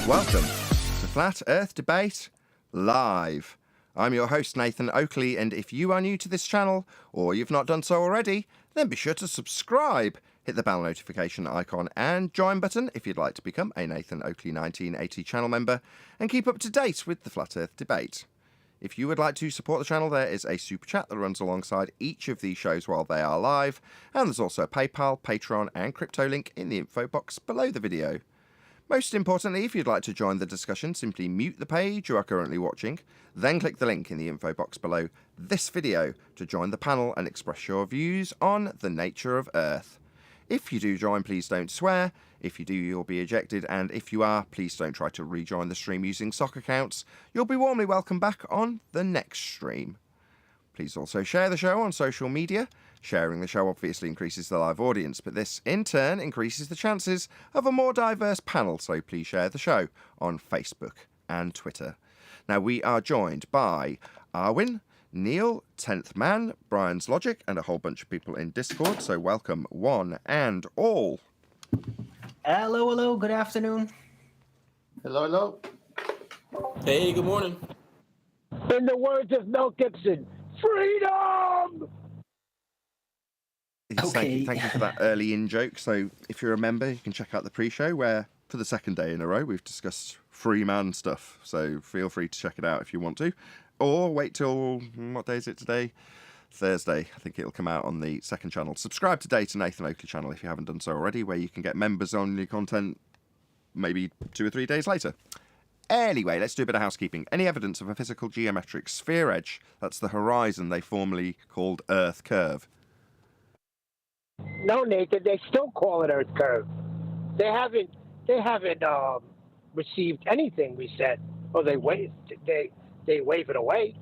Welcome to Flat Earth Debate Live. I'm your host, Nathan Oakley, and if you are new to this channel, or you've not done so already, then be sure to subscribe. Hit the bell notification icon and join button if you'd like to become a Nathan Oakley 1980 channel member and keep up to date with the Flat Earth Debate. If you would like to support the channel, there is a super chat that runs alongside each of these shows while they are live, and there's also a PayPal, Patreon and crypto link in the info box below the video. Most importantly, if you'd like to join the discussion, simply mute the page you are currently watching, then click the link in the info box below this video to join the panel and express your views on the nature of Earth. If you do join, please don't swear. If you do, you'll be ejected, and if you are, please don't try to rejoin the stream using sock accounts. You'll be warmly welcome back on the next stream. Please also share the show on social media. Sharing the show obviously increases the live audience, but this in turn increases the chances of a more diverse panel, so please share the show on Facebook and Twitter. Now, we are joined by Arwin, Neil, 10th Man, Brian's Logic, and a whole bunch of people in Discord, so welcome one and all. Hello, hello, good afternoon. Hello, hello. Hey, good morning. In the words of Mel Gibson, freedom! Okay. Thank you for that early in joke. So if you're a member, you can check out the pre-show where, for the second day in a row, we've discussed free man stuff. So feel free to check it out if you want to. Or wait till, what day is it today? Thursday. I think it'll come out on the second channel. Subscribe today to Nathan Oakley channel if you haven't done so already, where you can get members-only content maybe 2 or 3 days later. Anyway, let's do a bit of housekeeping. Any evidence of a physical geometric sphere edge, that's the horizon they formerly called Earth curve? No, Nathan, they still call it Earth curve. They haven't received anything we said. Well, they wave it away.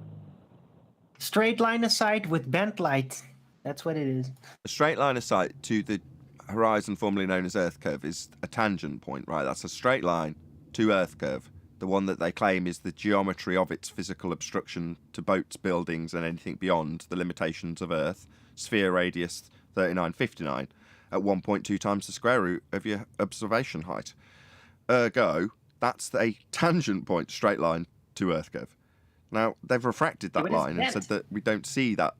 Straight line of sight with bent light. That's what it is. A straight line of sight to the horizon formerly known as Earth curve is a tangent point, right? That's a straight line to Earth curve. The one that they claim is the geometry of its physical obstruction to boats, buildings, and anything beyond the limitations of Earth. Sphere radius 3959 at 1.2 times the square root of your observation height. Ergo, that's a tangent point straight line to Earth curve. Now, they've refracted that line and said that we don't see that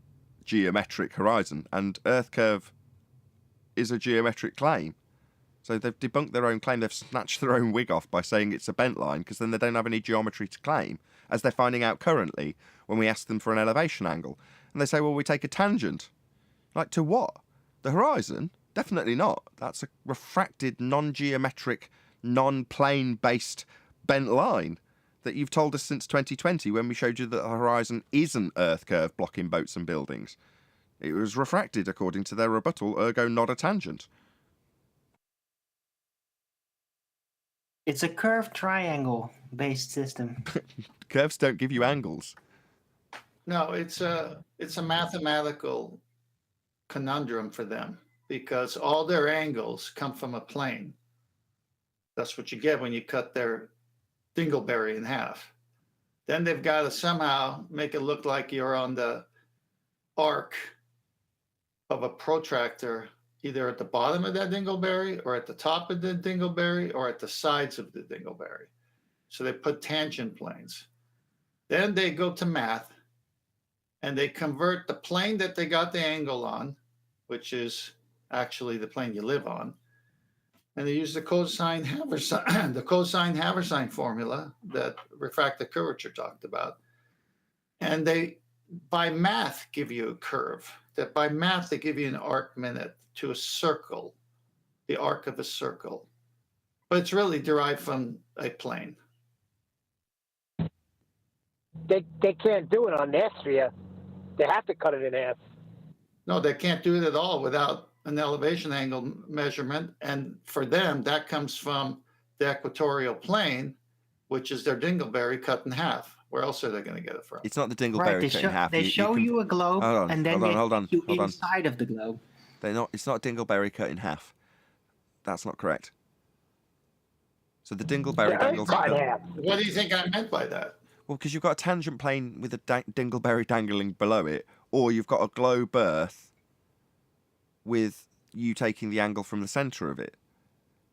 geometric horizon, and Earth curve is a geometric claim. So they've debunked their own claim. They've snatched their own wig off by saying it's a bent line, because then they don't have any geometry to claim, as they're finding out currently when we ask them for an elevation angle. And they say, well, we take a tangent. Like, to what? The horizon? Definitely not. That's a refracted, non-geometric, non-plane-based bent line that you've told us since 2020 when we showed you that the horizon isn't Earth curve blocking boats and buildings. It was refracted according to their rebuttal, ergo not a tangent. It's a curved triangle-based system. Curves don't give you angles. No, it's a mathematical conundrum for them because all their angles come from a plane. That's what you get when you cut their dingleberry in half. Then they've got to somehow make it look like you're on the arc of a protractor, either at the bottom of that dingleberry or at the top of the dingleberry or at the sides of the dingleberry. So they put tangent planes. Then they go to math and they convert the plane that they got the angle on, which is actually the plane you live on, and they use the cosine Haversine formula that refractive curvature talked about. And they, by math, give you a curve. That by math, they give you an arc minute to a circle, the arc of a circle. But it's really derived from a plane. They can't do it on their sphere. They have to cut it in half. No, they can't do it at all without an elevation angle measurement. And for them, that comes from the equatorial plane, which is their dingleberry cut in half. Where else are they going to get it from? It's not the dingleberry cut in half. They show you a globe, and then hold on. inside of the globe. It's not dingleberry cut in half. That's not correct. So the dingleberry dangles. What do you think I meant by that? Well, because you've got a tangent plane with a dingleberry dangling below it, or you've got a globe Earth with you taking the angle from the centre of it.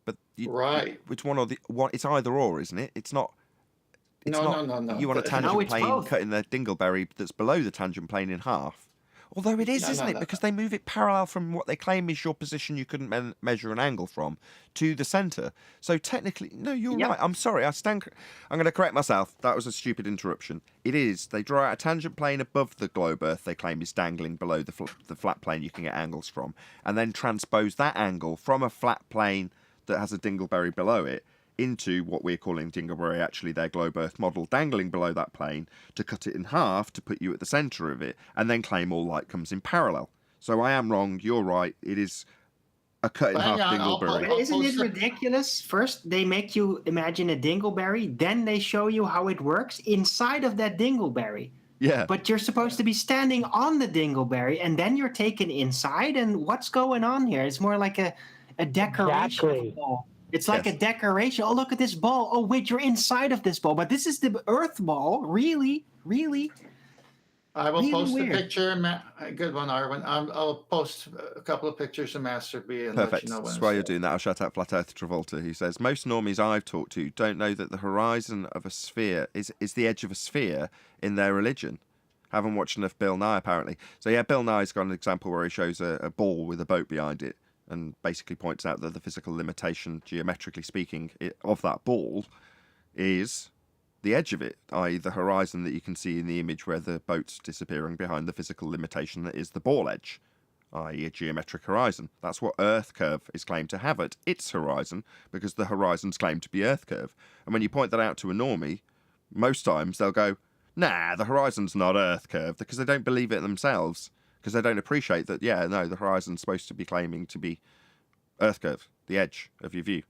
But Right. which one or the one? It's either or, isn't it? It's not. It's No, not no. you on a No, tangent it's plane both. cutting the dingleberry that's below the tangent plane in half. Although it is, No, isn't no, it? no. Because they move it parallel from what they claim is your position you couldn't measure an angle from to the centre. So technically, no, you're Yep. right. I'm sorry. I'm going to correct myself. That was a stupid interruption. It is. They draw out a tangent plane above the globe Earth they claim is dangling below the flat plane you can get angles from, and then transpose that angle from a flat plane that has a dingleberry below it into what we're calling dingleberry, actually their globe Earth model, dangling below that plane to cut it in half to put you at the centre of it, and then claim all light comes in parallel. So I am wrong, you're right, it is a cut in half Hang on, dingleberry. But isn't it post it. ridiculous? First, they make you imagine a dingleberry, then they show you how it works inside of that dingleberry. Yeah. But you're supposed to be standing on the dingleberry, and then you're taken inside. And what's going on here? It's more like a decoration of a Exactly. ball. It's like Yes. a decoration. Oh, look at this ball. Oh, wait, you're inside of this ball. But this is the Earth ball. Really? Really? I will Really post weird. a picture. Good one, Arwen. I'll post a couple of pictures of Master B and Perfect. let you know when That's it's why you're there. doing that. I'll shout out Flat Earth Travolta, who says, most normies I've talked to don't know that the horizon of a sphere is the edge of a sphere in their religion. Haven't watched enough Bill Nye, apparently. So yeah, Bill Nye's got an example where he shows a ball with a boat behind it and basically points out that the physical limitation, geometrically speaking, of that ball is the edge of it, i.e. the horizon that you can see in the image where the boat's disappearing behind the physical limitation that is the ball edge, i.e. a geometric horizon. That's what Earth curve is claimed to have at its horizon, because the horizon's claimed to be Earth curve. And when you point that out to a normie, most times they'll go, nah, the horizon's not Earth curve, because they don't believe it themselves, because they don't appreciate that, yeah, no, the horizon's supposed to be claiming to be Earth curve, the edge of your view,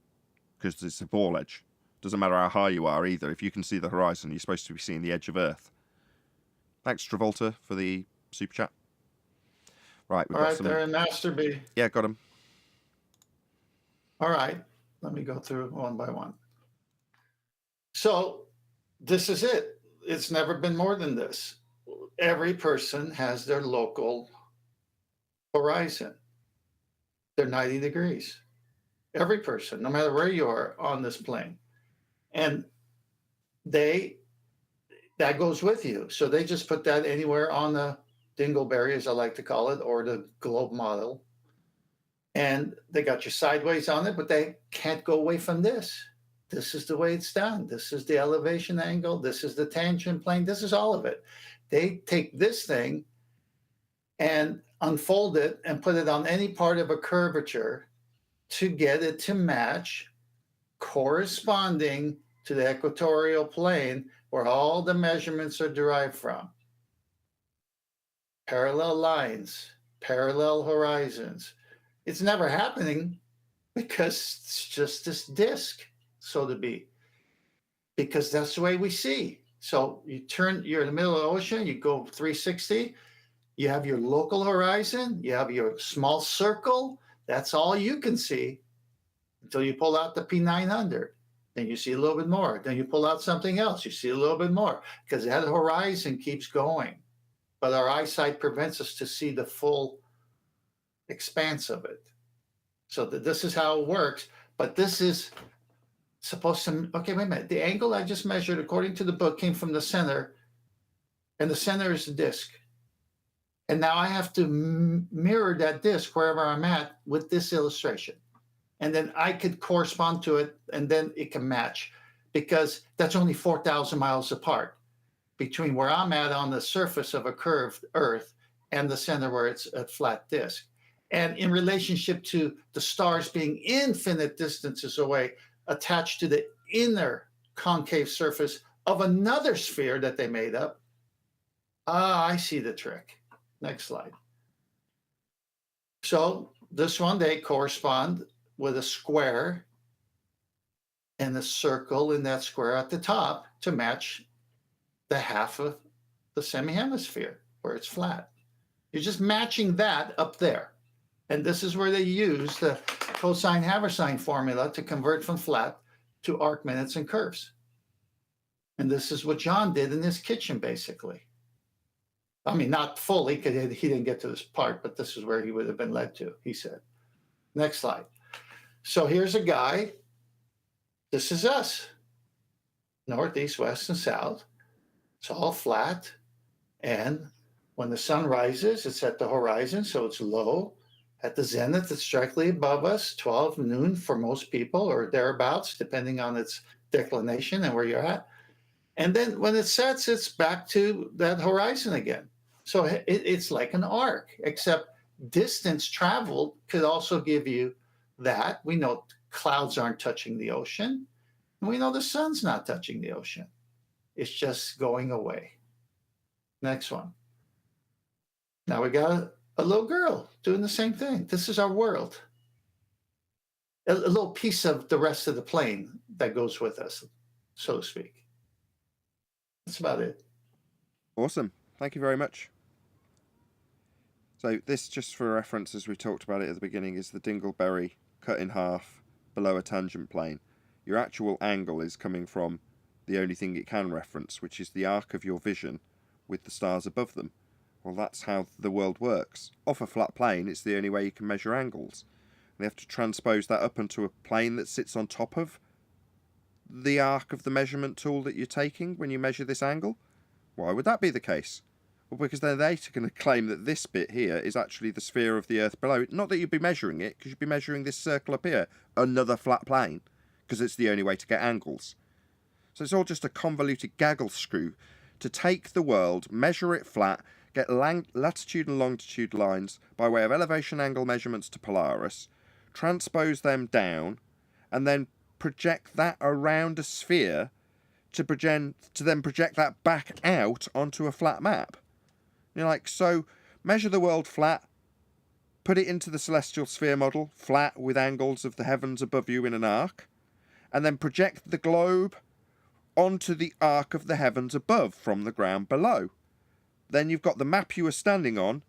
because it's a ball edge. Doesn't matter how high you are either. If you can see the horizon, you're supposed to be seeing the edge of Earth. Thanks, Travolta, for the super chat. Right, we've All got right, some... there in Master B. Yeah, got him. All right, let me go through one by one. So this is it. It's never been more than this. Every person has their local horizon. They're 90 degrees. Every person, no matter where you are on this plane. And that goes with you. So they just put that anywhere on the dingleberry, as I like to call it, or the globe model. And they got you sideways on it, but they can't go away from this. This is the way it's done. This is the elevation angle. This is the tangent plane. This is all of it. They take this thing and unfold it and put it on any part of a curvature to get it to match corresponding to the equatorial plane where all the measurements are derived from. Parallel lines, parallel horizons. It's never happening because it's just this disk, so to be, because that's the way we see. So you're in the middle of the ocean, you go 360, you have your local horizon, you have your small circle, that's all you can see until you pull out the P900. Then you see a little bit more. Then you pull out something else, you see a little bit more, because that horizon keeps going. But our eyesight prevents us to see the full expanse of it. So this is how it works. But this is supposed to, okay, wait a minute. The angle I just measured, according to the book, came from the center, and the center is the disk. And now I have to mirror that disk wherever I'm at with this illustration. And then I could correspond to it, and then it can match, because that's only 4,000 miles apart between where I'm at on the surface of a curved Earth and the center where it's a flat disk. And in relationship to the stars being infinite distances away, attached to the inner concave surface of another sphere that they made up. I see the trick. Next slide. So this one, they correspond with a square and a circle in that square at the top to match the half of the semi-hemisphere where it's flat. You're just matching that up there. And this is where they use the cosine Haversine formula to convert from flat to arc minutes and curves. And this is what John did in his kitchen, basically. I mean, not fully, because he didn't get to this part, but this is where he would have been led to, he said. Next slide. So here's a guy. This is us. North, east, west, and south. It's all flat. And when the sun rises, it's at the horizon, so it's low. At the zenith, it's directly above us, 12 noon for most people or thereabouts, depending on its declination and where you're at. And then when it sets, it's back to that horizon again. So it's like an arc, except distance traveled could also give you that. We know clouds aren't touching the ocean. And we know the sun's not touching the ocean. It's just going away. Next one. Now we got a little girl doing the same thing. This is our world. A little piece of the rest of the plane that goes with us, so to speak. That's about it. Awesome. Thank you very much. So this, just for reference, as we talked about it at the beginning, is the dingleberry cut in half below a tangent plane. Your actual angle is coming from the only thing it can reference, which is the arc of your vision with the stars above them. Well, that's how the world works. Off a flat plane, it's the only way you can measure angles. And you have to transpose that up onto a plane that sits on top of the arc of the measurement tool that you're taking when you measure this angle. Why would that be the case? Well, because then they're going to claim that this bit here is actually the sphere of the Earth below. Not that you'd be measuring it, because you'd be measuring this circle up here, another flat plane, because it's the only way to get angles. So it's all just a convoluted gaggle screw to take the world, measure it flat, get latitude and longitude lines by way of elevation angle measurements to Polaris, transpose them down, and then project that around a sphere to then project that back out onto a flat map. You're like, so measure the world flat, put it into the celestial sphere model, flat with angles of the heavens above you in an arc, and then project the globe onto the arc of the heavens above from the ground below. Then you've got the map you were standing on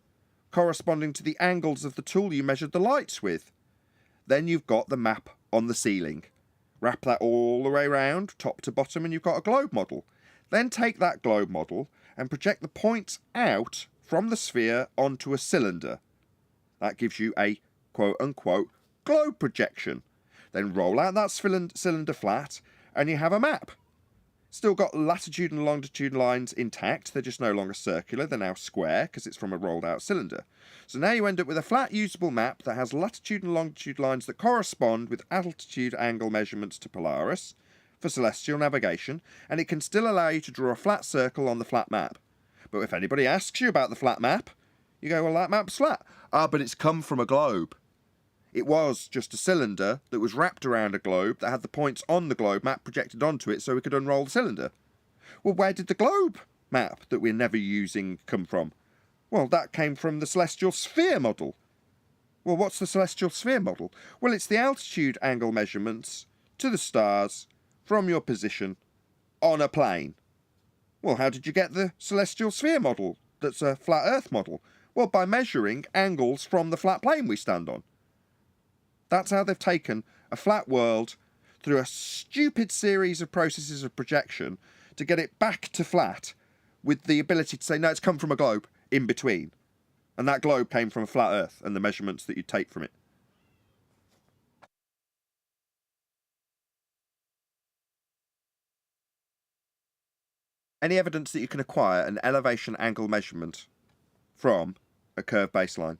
corresponding to the angles of the tool you measured the lights with. Then you've got the map on the ceiling. Wrap that all the way around, top to bottom, and you've got a globe model. Then take that globe model and project the points out from the sphere onto a cylinder. That gives you a quote-unquote globe projection. Then roll out that cylinder flat, and you have a map. Still got latitude and longitude lines intact. They're just no longer circular. They're now square because it's from a rolled out cylinder. So now you end up with a flat usable map that has latitude and longitude lines that correspond with altitude angle measurements to Polaris for celestial navigation, and it can still allow you to draw a flat circle on the flat map. But if anybody asks you about the flat map, you go, well, that map's flat. Ah, but it's come from a globe. It was just a cylinder that was wrapped around a globe that had the points on the globe map projected onto it so we could unroll the cylinder. Well, where did the globe map that we're never using come from? Well, that came from the celestial sphere model. Well, what's the celestial sphere model? Well, it's the altitude angle measurements to the stars from your position on a plane. Well, how did you get the celestial sphere model that's a flat Earth model? Well, by measuring angles from the flat plane we stand on. That's how they've taken a flat world through a stupid series of processes of projection to get it back to flat with the ability to say, no, it's come from a globe in between. And that globe came from a flat Earth and the measurements that you take from it. Any evidence that you can acquire an elevation angle measurement from a curved baseline?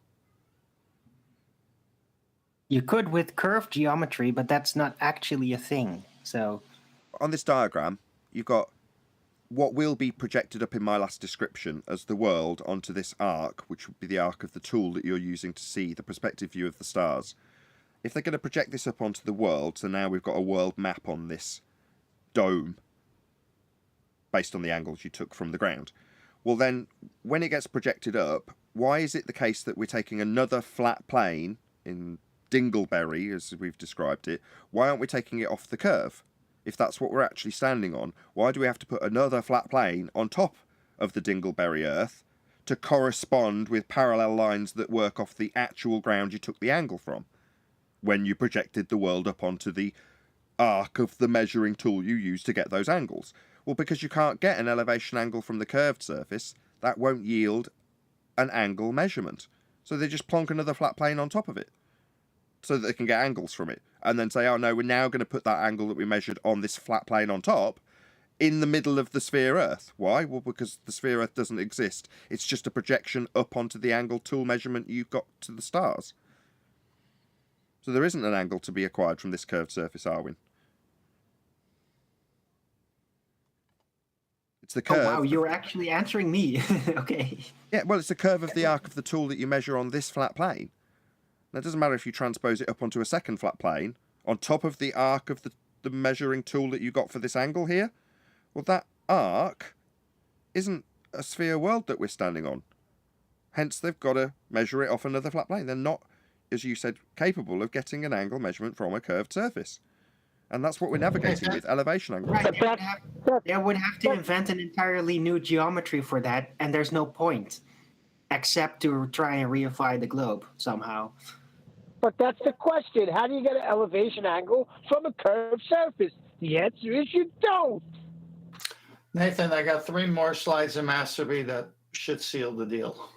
You could with curved geometry, but that's not actually a thing. So on this diagram, you've got what will be projected up in my last description as the world onto this arc, which would be the arc of the tool that you're using to see the perspective view of the stars. If they're going to project this up onto the world, so now we've got a world map on this dome based on the angles you took from the ground. Well then, when it gets projected up, why is it the case that we're taking another flat plane in Dingleberry, as we've described it? Why aren't we taking it off the curve? If that's what we're actually standing on, why do we have to put another flat plane on top of the Dingleberry Earth to correspond with parallel lines that work off the actual ground you took the angle from when you projected the world up onto the arc of the measuring tool you used to get those angles? Well, because you can't get an elevation angle from the curved surface, that won't yield an angle measurement. So they just plonk another flat plane on top of it so that they can get angles from it. and then say, oh no, we're now going to put that angle that we measured on this flat plane on top in the middle of the sphere Earth. Why? Well, because the sphere Earth doesn't exist. It's just a projection up onto the angle tool measurement you've got to the stars. So there isn't an angle to be acquired from this curved surface, Arwin. It's the curve. Oh, wow, you're actually answering me. Okay. Yeah, well, it's the curve of the arc of the tool that you measure on this flat plane. Now, it doesn't matter if you transpose it up onto a second flat plane, on top of the arc of the measuring tool that you got for this angle here. Well, that arc isn't a sphere world that we're standing on. Hence, they've got to measure it off another flat plane. They're not, as you said, capable of getting an angle measurement from a curved surface. And that's what we're navigating with, elevation angles. Right, they would have to invent an entirely new geometry for that, and there's no point, except to try and reify the globe somehow. But that's the question. How do you get an elevation angle from a curved surface? The answer is you don't. Nathan, I got 3 more slides of mastery that should seal the deal.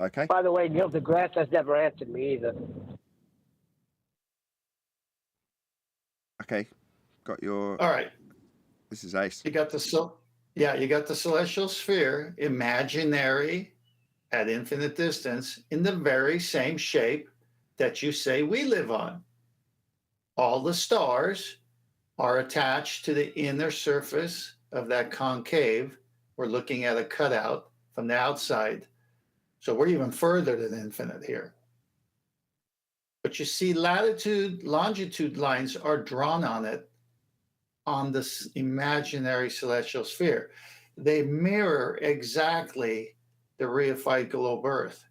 Okay. By the way, Neil deGrasse has never answered me either. Okay. Got your... All right. This is ace. You got the celestial sphere, imaginary, at infinite distance, in the very same shape that you say we live on. All the stars are attached to the inner surface of that concave. We're looking at a cutout from the outside. So we're even further than infinite here. But you see latitude, longitude lines are drawn on it on this imaginary celestial sphere. They mirror exactly the reified globe Earth.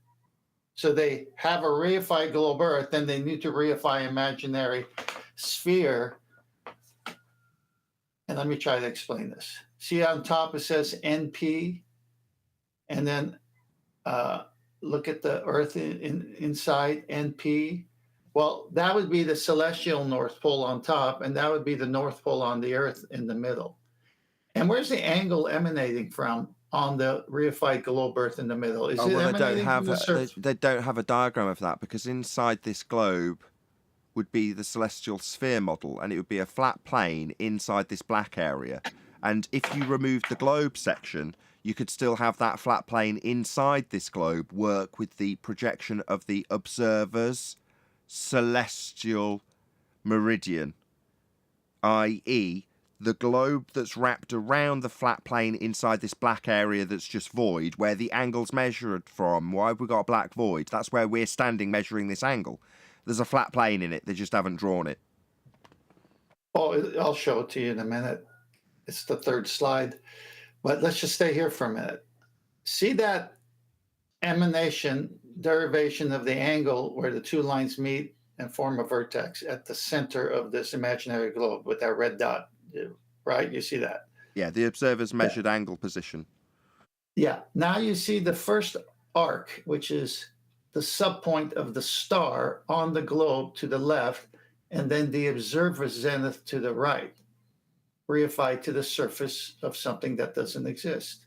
So they have a reified globe Earth, then they need to reify imaginary sphere. And let me try to explain this. See on top it says NP, and then look at the Earth inside NP. Well, that would be the celestial North Pole on top, and that would be the North Pole on the Earth in the middle. And where's the angle emanating from on the reified globe Earth in the middle? Is it emanating from the surface? They don't have a diagram of that, because inside this globe would be the celestial sphere model, and it would be a flat plane inside this black area. And if you removed the globe section, you could still have that flat plane inside this globe work with the projection of the observer's celestial meridian, i.e. the globe that's wrapped around the flat plane inside this black area that's just void, where the angle's measured from. Why have we got a black void? That's where we're standing measuring this angle. There's a flat plane in it, they just haven't drawn it. Oh, I'll show it to you in a minute. It's the 3rd slide. But let's just stay here for a minute. See that emanation, derivation of the angle where the 2 lines meet and form a vertex at the center of this imaginary globe with that red dot, right? You see that? Yeah, the observer's measured angle position. Yeah. Now you see the first arc, which is the subpoint of the star on the globe to the left, and then the observer's zenith to the right, reified to the surface of something that doesn't exist.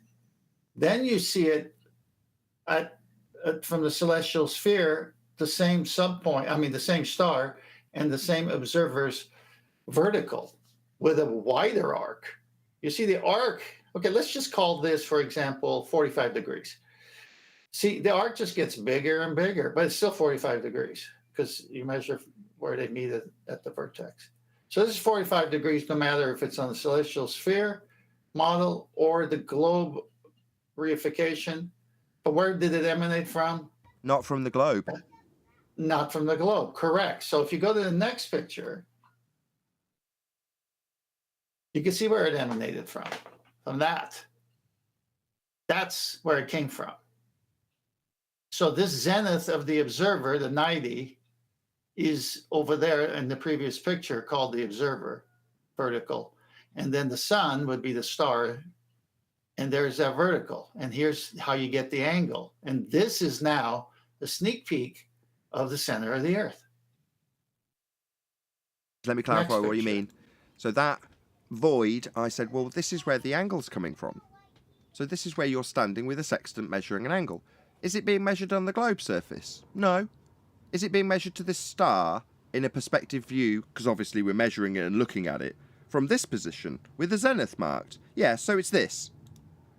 Then you see it from the celestial sphere, the same the same star and the same observer's vertical with a wider arc. You see the arc, okay, let's just call this, for example, 45 degrees. See, the arc just gets bigger and bigger, but it's still 45 degrees because you measure where they meet at the vertex. So this is 45 degrees, no matter if it's on the celestial sphere model or the globe reification. But where did it emanate from? Not from the globe. Not from the globe, correct. So if you go to the next picture, you can see where it emanated from that. That's where it came from. So this zenith of the observer, the 90, is over there in the previous picture called the observer, vertical. And then the sun would be the star, and there's that vertical. And here's how you get the angle. And this is now the sneak peek of the center of the Earth. Let me clarify what you mean. So that void, I said, well, this is where the angle's coming from. So this is where you're standing with a sextant measuring an angle. Is it being measured on the globe surface? No. Is it being measured to this star in a perspective view, because obviously we're measuring it and looking at it, from this position, with the zenith marked? Yeah, so it's this.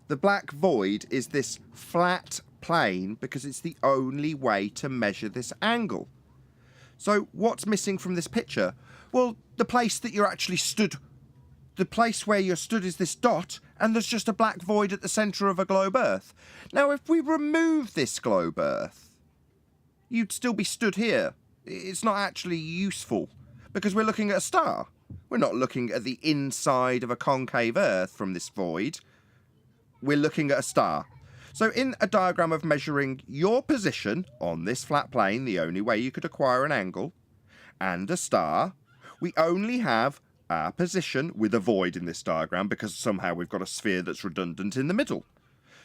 The black void is this flat plane because it's the only way to measure this angle. So what's missing from this picture? Well, the place that you're actually stood, the place where you're stood is this dot, and there's just a black void at the centre of a globe Earth. Now, if we remove this globe Earth, you'd still be stood here. It's not actually useful, because we're looking at a star. We're not looking at the inside of a concave Earth from this void. We're looking at a star. So in a diagram of measuring your position on this flat plane, the only way you could acquire an angle, and a star, we only have our position with a void in this diagram because somehow we've got a sphere that's redundant in the middle.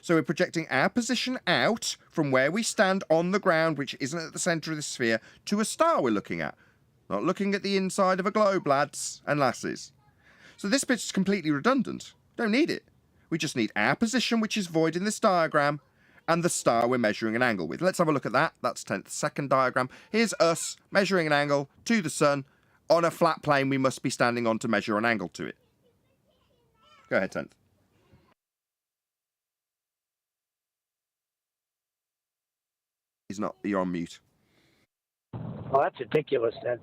So we're projecting our position out from where we stand on the ground, which isn't at the centre of the sphere, to a star we're looking at. Not looking at the inside of a globe, lads and lasses. So this bit's completely redundant. Don't need it. We just need our position, which is void in this diagram, and the star we're measuring an angle with. Let's have a look at that. That's 10th second diagram. Here's us measuring an angle to the sun on a flat plane we must be standing on to measure an angle to it. Go ahead, 10th. He's not. You're on mute. Well, that's ridiculous then.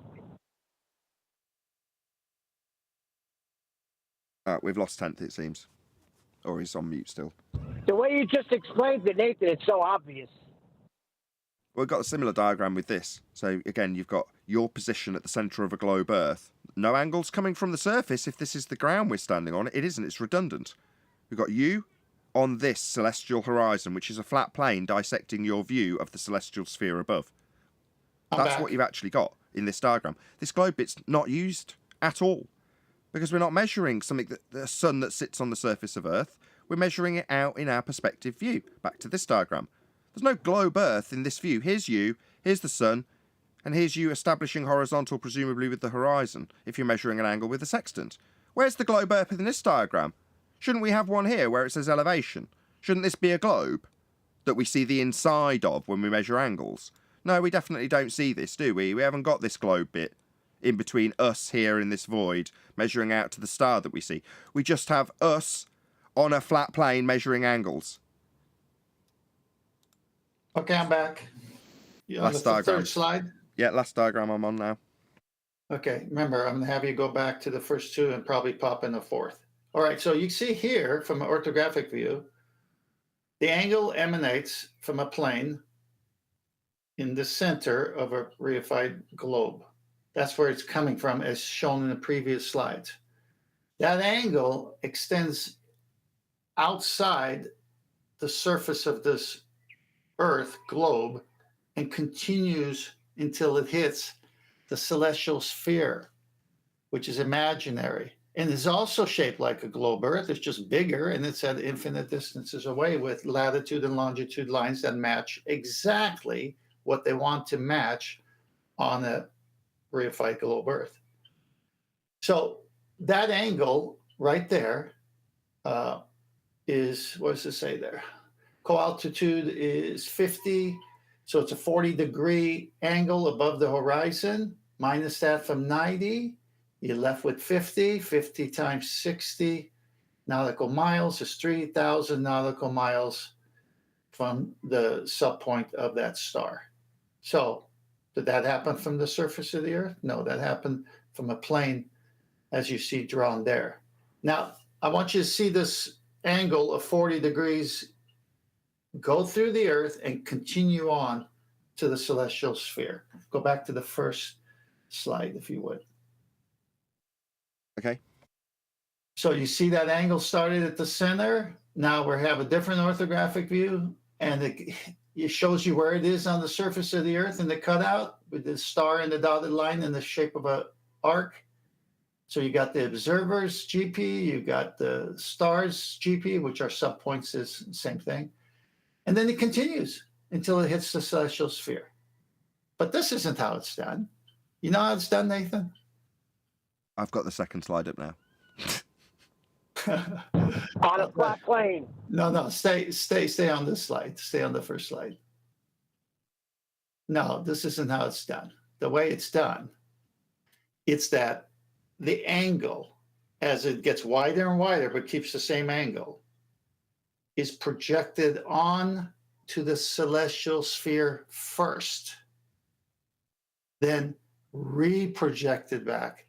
We've lost 10th, it seems. Or he's on mute still. The way you just explained it, Nathan, it's so obvious. We've got a similar diagram with this. So again, you've got your position at the centre of a globe Earth. No angles coming from the surface if this is the ground we're standing on. It isn't, it's redundant. We've got you on this celestial horizon, which is a flat plane dissecting your view of the celestial sphere above. That's what you've actually got in this diagram. This globe bit's not used at all because we're not measuring something that the sun that sits on the surface of Earth. We're measuring it out in our perspective view. Back to this diagram. There's no globe Earth in this view. Here's you, here's the sun, and here's you establishing horizontal, presumably with the horizon, if you're measuring an angle with a sextant. Where's the globe Earth in this diagram? Shouldn't we have one here where it says elevation? Shouldn't this be a globe that we see the inside of when we measure angles? No, we definitely don't see this, do we? We haven't got this globe bit in between us here in this void, measuring out to the star that we see. We just have us on a flat plane measuring angles. Okay, I'm back. You on Last the diagram. third slide? Yeah, last diagram I'm on now. Okay, remember, I'm going to have you go back to the first two and probably pop in the fourth. All right, so you see here from an orthographic view, the angle emanates from a plane in the center of a reified globe. That's where it's coming from, as shown in the previous slides. That angle extends outside the surface of this Earth globe and continues until it hits the celestial sphere, which is imaginary and is also shaped like a globe Earth. It's just bigger and it's at infinite distances away with latitude and longitude lines that match exactly what they want to match on a reified globe Earth. So that angle right there is, what does it say there? Co-altitude is 50, so it's a 40-degree angle above the horizon. Minus that from 90, you're left with 50. 50 times 60 nautical miles is 3,000 nautical miles from the subpoint of that star. So did that happen from the surface of the Earth? No, that happened from a plane, as you see drawn there. Now, I want you to see this angle of 40 degrees go through the Earth and continue on to the celestial sphere. Go back to the first slide, if you would. Okay. So you see that angle started at the center. Now we have a different orthographic view, and it shows you where it is on the surface of the Earth in the cutout with the star and the dotted line in the shape of an arc. So you got the observer's GP, you got the star's GP, which are subpoints, is the same thing. And then it continues until it hits the celestial sphere. But this isn't how it's done. You know how it's done, Nathan? I've got the second slide up now. On a flat plane. No. Stay on this slide. Stay on the first slide. No, this isn't how it's done. The way it's done, it's that the angle, as it gets wider and wider, but keeps the same angle, is projected on to the celestial sphere first, then reprojected back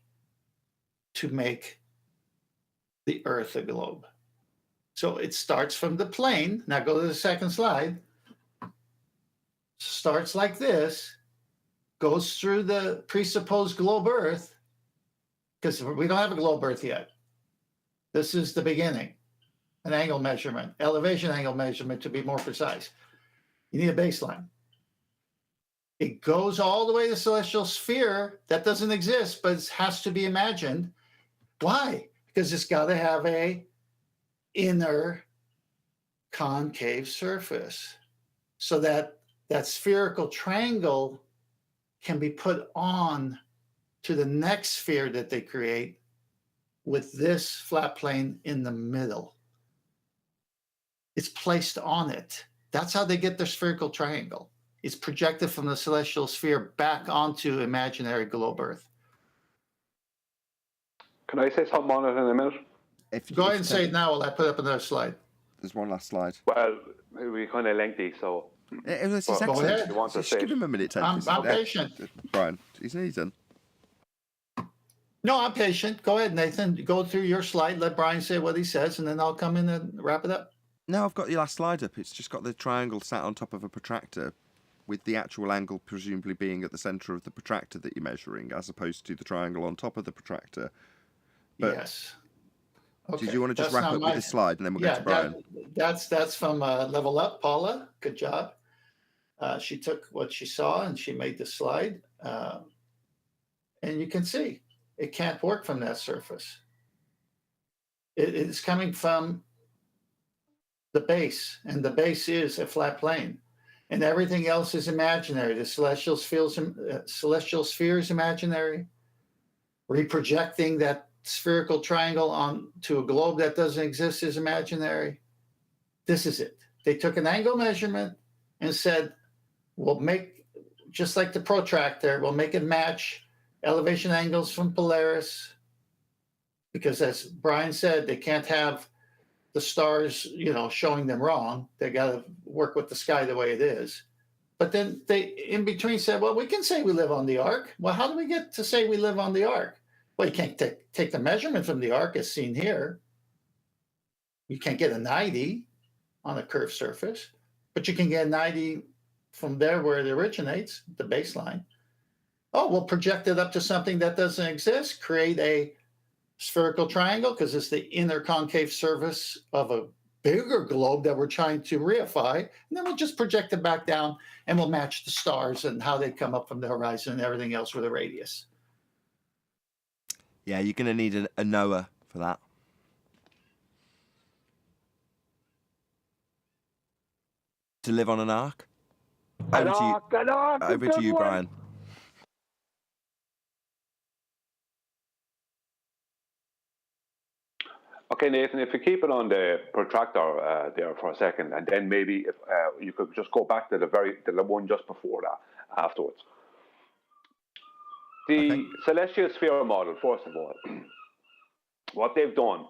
to make the Earth a globe. So it starts from the plane. Now go to the second slide. Starts like this, goes through the presupposed globe Earth, because we don't have a globe Earth yet. This is the beginning, an angle measurement, elevation angle measurement to be more precise. You need a baseline. It goes all the way to the celestial sphere. That doesn't exist, but it has to be imagined. Why? Because it's got to have a inner concave surface so that that spherical triangle can be put on to the next sphere that they create with this flat plane in the middle. It's placed on it. That's how they get their spherical triangle. It's projected from the celestial sphere back onto imaginary globe Earth. Can I say something on it in a minute? Go ahead and say it now while I put up another slide. There's one last slide. Well, we're kind of lengthy, so. This is Go excellent. ahead. You want to Just say give it? him a minute, Ted. I'm patient. Brian, he's done. No, I'm patient. Go ahead, Nathan. Go through your slide. Let Brian say what he says, and then I'll come in and wrap it up. No, I've got your last slide up. It's just got the triangle sat on top of a protractor with the actual angle presumably being at the centre of the protractor that you're measuring, as opposed to the triangle on top of the protractor. But yes. Did you want to just wrap up with this slide and then we'll go to Brian? That's from Level Up, Paula. Good job. She took what she saw and she made the slide. And you can see it can't work from that surface. It is coming from the base, and the base is a flat plane. And everything else is imaginary. The celestial sphere is imaginary. Reprojecting that spherical triangle onto a globe that doesn't exist is imaginary. This is it. They took an angle measurement and said, we'll make, just like the protractor, we'll make it match elevation angles from Polaris. Because as Brian said, they can't have the stars, showing them wrong. They got to work with the sky the way it is. But then they, in between, said, well, we can say we live on the arc. Well, how do we get to say we live on the arc? Well, you can't take the measurement from the arc as seen here. You can't get a 90 on a curved surface, but you can get a 90 from there where it originates, the baseline. Oh, we'll project it up to something that doesn't exist, create a spherical triangle because it's the inner concave surface of a bigger globe that we're trying to reify. And then we'll just project it back down and we'll match the stars and how they come up from the horizon and everything else with a radius. Yeah, you're going to need a Noah for that. To live on an ark? An ark, Over to you, Brian. Okay, Nathan, if you keep it on the protractor there for a second, and then maybe if you could just go back to the one just before that afterwards. The celestial sphere model, first of all, what they've done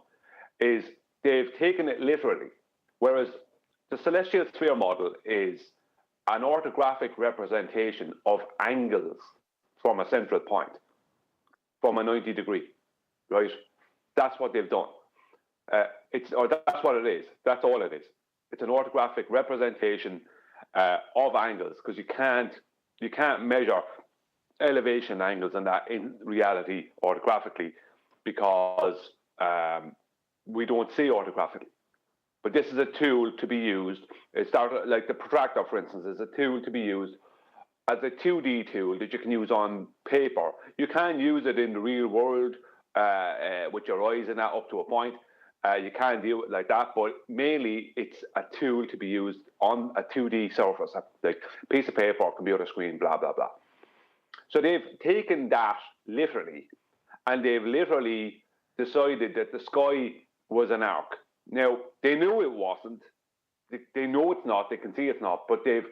is they've taken it literally, whereas the celestial sphere model is an orthographic representation of angles from a central point, from a 90 degree, right? That's what they've done. That's what it is. That's all it is. It's an orthographic representation of angles, because you can't measure elevation angles and that in reality orthographically, because we don't see orthographically. But this is a tool to be used. It started like the protractor, for instance, is a tool to be used as a 2D tool that you can use on paper. You can use it in the real world with your eyes and that up to a point. You can do it like that, but mainly it's a tool to be used on a 2D surface, like piece of paper, computer screen, blah, blah, blah. So they've taken that literally, and they've literally decided that the sky was an arc. Now, they knew it wasn't. They know it's not. They can see it's not. But they've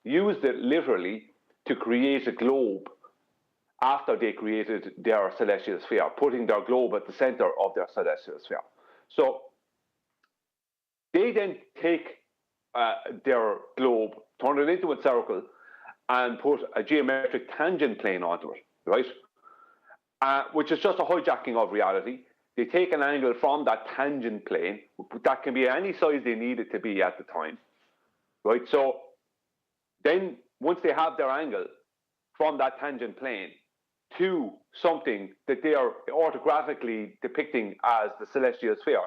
used it literally to create a globe after they created their celestial sphere, putting their globe at the center of their celestial sphere. So they then take their globe, turn it into a circle, and put a geometric tangent plane onto it, right? Which is just a hijacking of reality. They take an angle from that tangent plane, that can be any size they need it to be at the time, right? So then once they have their angle from that tangent plane to something that they are orthographically depicting as the celestial sphere,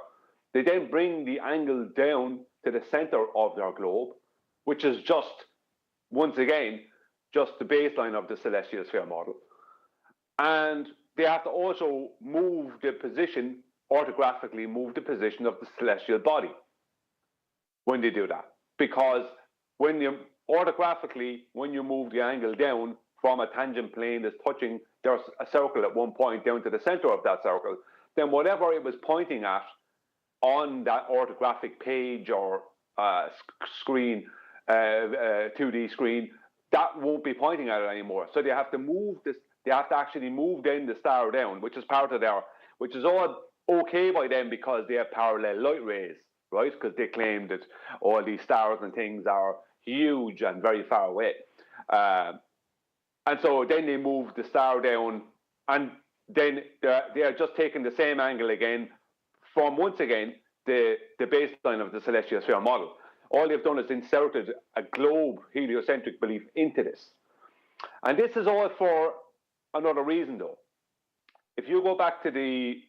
they then bring the angle down to the center of their globe, which is just, once again, just the baseline of the celestial sphere model. And they have to also move the position, orthographically move the position of the celestial body when they do that. Because when you orthographically, when you move the angle down from a tangent plane that's touching, there's a circle at one point down to the center of that circle, then whatever it was pointing at on that orthographic page or screen, 2D screen, that won't be pointing at it anymore. So they have to move this. They have to actually move then the star down, which is part of their, which is all okay by them because they have parallel light rays, right? Because they claim that all these stars and things are huge and very far away. And so then they move the star down, and then they are just taking the same angle again from, once again, the baseline of the celestial sphere model. All they've done is inserted a globe heliocentric belief into this. And this is all for another reason, though. If you go back to the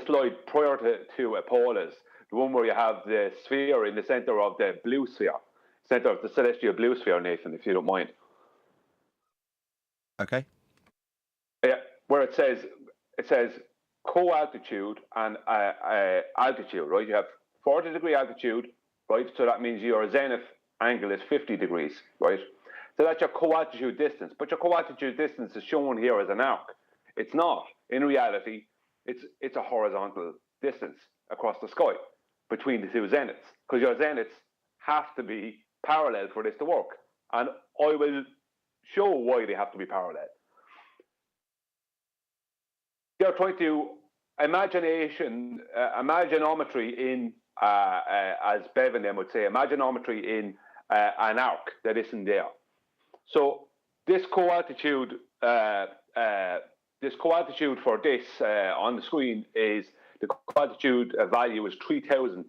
slide prior to Paula's, the one where you have the sphere in the center of the blue sphere, center of the celestial blue sphere, Nathan, if you don't mind. Okay. Yeah, where it says co-altitude and altitude, right? You have 40-degree altitude, right? So that means your zenith angle is 50 degrees, right? So that's your co-altitude distance. But your co-altitude distance is shown here as an arc. It's not. In reality, it's a horizontal distance across the sky between the two zeniths, because your zeniths have to be parallel for this to work. And I will show why they have to be parallel. They're trying to imaginometry in, as Bev and them would say, imaginometry in an arc that isn't there. So this co-altitude for this on the screen is the co-altitude value is 3,000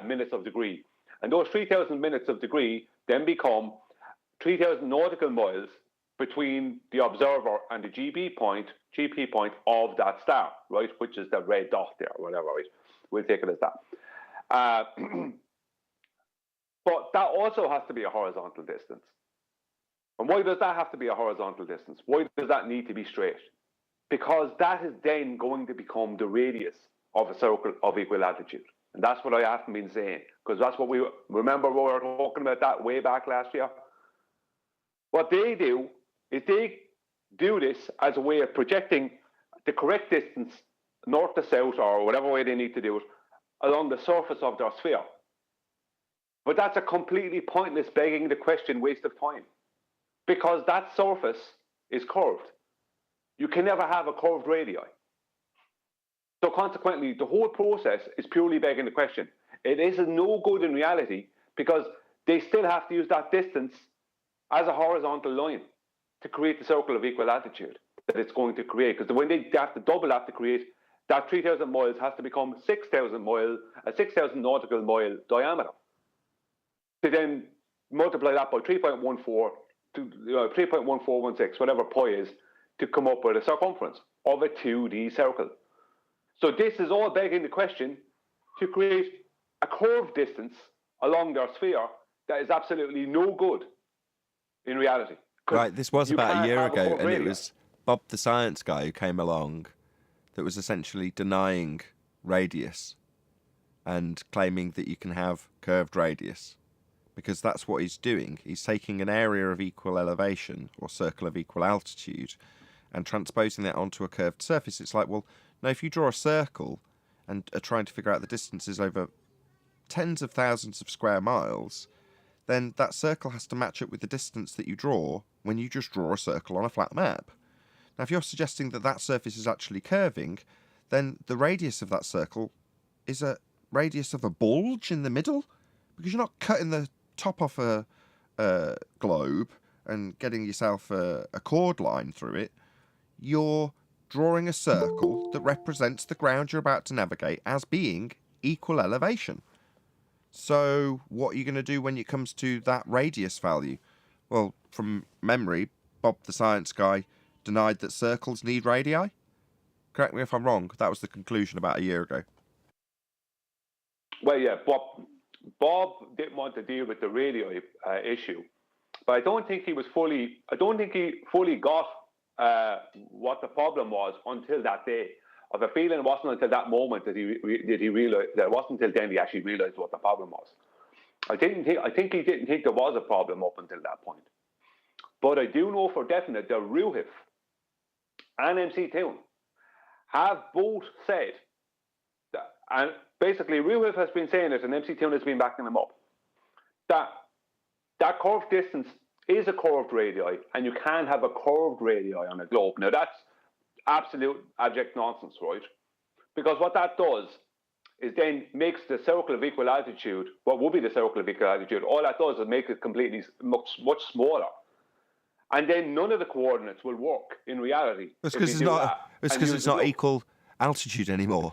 minutes of degree, and those 3,000 minutes of degree then become 3,000 nautical miles between the observer and the GP point of that star, right? Which is the red dot there, whatever, right? We'll take it as that. But that also has to be a horizontal distance. And why does that have to be a horizontal distance? Why does that need to be straight? Because that is then going to become the radius of a circle of equal altitude. And that's what I haven't been saying, because that's what we remember we were talking about that way back last year. What they do is they do this as a way of projecting the correct distance north to south or whatever way they need to do it along the surface of their sphere. But that's a completely pointless, begging the question, waste of time, because that surface is curved. You can never have a curved radii. So consequently, the whole process is purely begging the question. It is no good in reality because they still have to use that distance as a horizontal line to create the circle of equal altitude that it's going to create. Because when they have to double that to create, that 3,000 miles has to become 6,000 miles, a 6,000 nautical mile diameter. To then multiply that by 3.14 to 3.1416, whatever pi is, to come up with a circumference of a 2D circle. So this is all begging the question to create a curved distance along their sphere that is absolutely no good in reality. Right, this was about a year ago, and it was Bob the science guy who came along that was essentially denying radius and claiming that you can have curved radius, because that's what he's doing. He's taking an area of equal elevation or circle of equal altitude and transposing that onto a curved surface. It's like, well, no, if you draw a circle and are trying to figure out the distances over tens of thousands of square miles, then that circle has to match up with the distance that you draw when you just draw a circle on a flat map. Now, if you're suggesting that that surface is actually curving, then the radius of that circle is a radius of a bulge in the middle, because you're not cutting the top off a globe and getting yourself a chord line through it. You're drawing a circle that represents the ground you're about to navigate as being equal elevation. So what are you going to do when it comes to that radius value? Well, from memory, Bob the science guy denied that circles need radii. Correct me if I'm wrong, that was the conclusion about a year ago. Well, yeah, Bob didn't want to deal with the radii issue, but I don't think he fully got what the problem was until that day. I have a feeling it wasn't until that moment that he realized that it wasn't until then he actually realized what the problem was. I think he didn't think there was a problem up until that point. But I do know for definite that Ruhif and MC Town have both said that, and basically Ruhif has been saying it and MC Town has been backing them up, that curved distance is a curved radii, and you can have a curved radii on a globe. Now that's absolute abject nonsense, right? Because what that does is then makes the circle of equal altitude, what would be the circle of equal altitude, all that does is make it completely much smaller. And then none of the coordinates will work in reality. It's because it's not equal altitude anymore.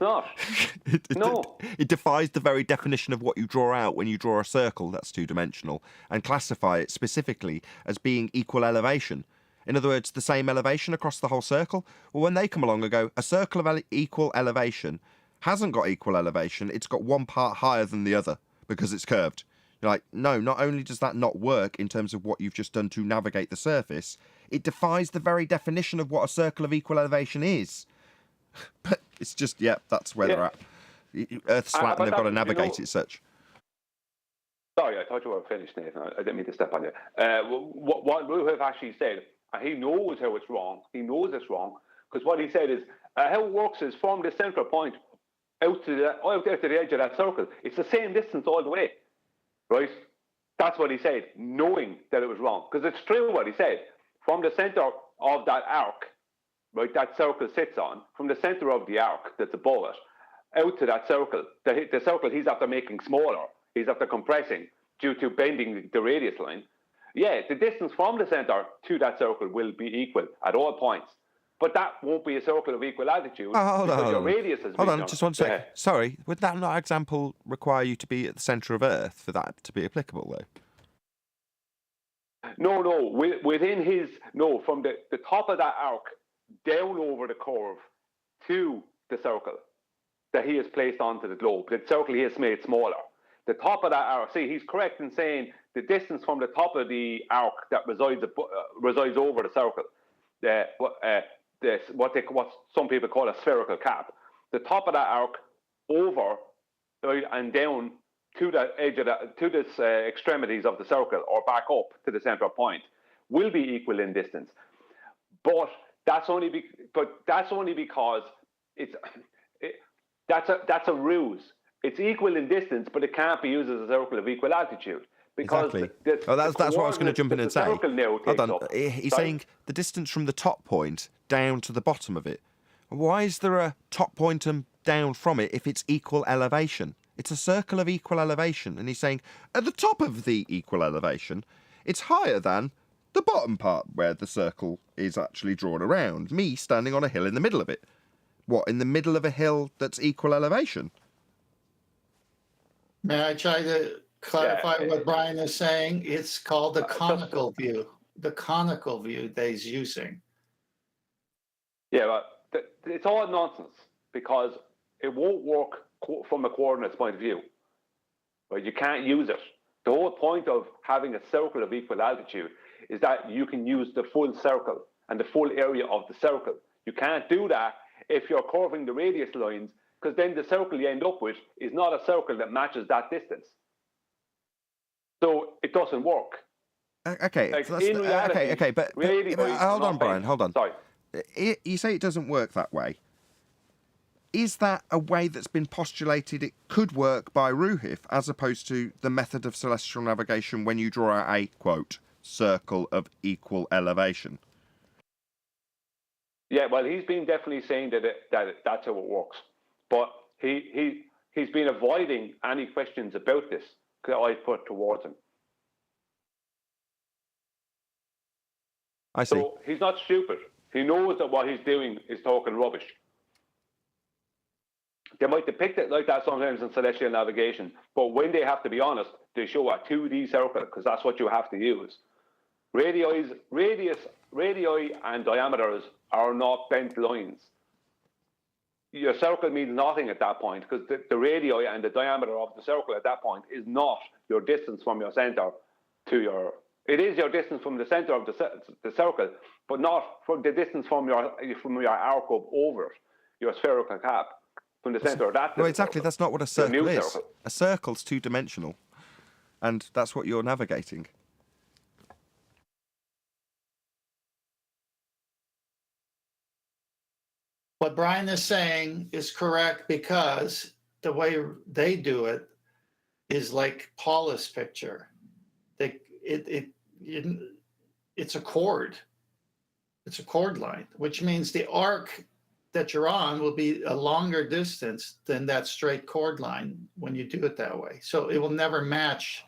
It's not. It defies the very definition of what you draw out when you draw a circle that's two-dimensional and classify it specifically as being equal elevation. In other words, the same elevation across the whole circle. Well, when they come along and go, a circle of equal elevation hasn't got equal elevation, it's got one part higher than the other because it's curved. You're like, no, not only does that not work in terms of what you've just done to navigate the surface, it defies the very definition of what a circle of equal elevation is. But it's just, that's where they're at. Earth's flat and they've got to navigate it such. Sorry, I thought you were finished, Nathan. I didn't mean to step on you. What Ruhif actually said, and he knows how it's wrong. He knows it's wrong, because what he said is, how it works is from the central point out to the edge of that circle. It's the same distance all the way, right? That's what he said, knowing that it was wrong. Because it's true what he said. From the center of that arc, right, that circle sits on, from the center of the arc that's above it, out to that circle, the circle he's after making smaller, he's after compressing due to bending the radius line. Yeah, the distance from the center to that circle will be equal at all points. But that won't be a circle of equal altitude. Hold on. Radius has Hold on, just one second. Sorry, would that not example require you to be at the centre of Earth for that to be applicable, though? No, from the top of that arc down over the curve to the circle that he has placed onto the globe. The circle he has made smaller. The top of that arc, see, he's correct in saying the distance from the top of the arc that resides over the circle, what some people call a spherical cap. The top of that arc over and down to the edge of to the extremities of the circle or back up to the central point will be equal in distance. But that's only because that's a ruse. It's equal in distance, but it can't be used as a circle of equal altitude. Because exactly. That's what I was going to jump in and say. Hold on. He's saying the distance from the top point down to the bottom of it. Why is there a top point and down from it if it's equal elevation? It's a circle of equal elevation. And he's saying at the top of the equal elevation, it's higher than the bottom part where the circle is actually drawn around. Me standing on a hill in the middle of it. What, in the middle of a hill that's equal elevation? May I try to clarify what Brian is saying? It's called the conical view. The conical view that he's using. Yeah, but it's all nonsense because it won't work from a coordinates point of view. Right? You can't use it. The whole point of having a circle of equal altitude is that you can use the full circle and the full area of the circle. You can't do that if you're curving the radius lines, because then the circle you end up with is not a circle that matches that distance. So it doesn't work. Okay, like so but hold on, Brian, hold on. Sorry. You say it doesn't work that way. is that a way that's been postulated it could work by Ruhif, as opposed to the method of celestial navigation when you draw out a, quote, circle of equal elevation? Yeah, well, he's been definitely saying that that's how it works, but he's been avoiding any questions about this that I put towards him. I see. So he's not stupid. He knows that what he's doing is talking rubbish. They might depict it like that sometimes in celestial navigation, but when they have to be honest, they show a 2D circle because that's what you have to use. Radii and diameters are not bent lines. Your circle means nothing at that point because the radii and the diameter of the circle at that point is not your distance from your center to your. It is your distance from the center of the circle, but not from the distance from your arc over it, your spherical cap, from the center of that. Well, exactly. That's not what a circle is. Circle. A circle's two-dimensional, and that's what you're navigating. What Brian is saying is correct because the way they do it is like Paula's picture. It's a chord. It's a chord line, which means the arc that you're on will be a longer distance than that straight chord line when you do it that way. So it will never match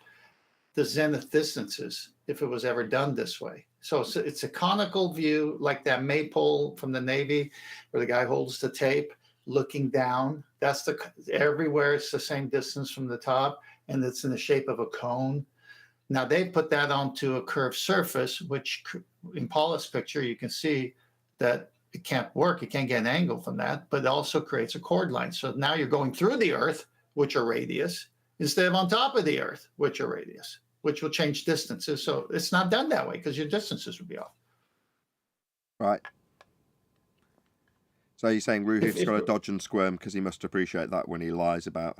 the zenith distances if it was ever done this way. So it's a conical view, like that maypole from the Navy, where the guy holds the tape looking down. That's everywhere it's the same distance from the top, and it's in the shape of a cone. Now they put that onto a curved surface, which in Paula's picture, you can see that it can't work. You can't get an angle from that, but it also creates a chord line. So now you're going through the Earth, which are radius, instead of on top of the Earth, which are radius, which will change distances. So it's not done that way because your distances would be off. Right. So you're saying Ruhif's got to dodge and squirm because he must appreciate that when he lies about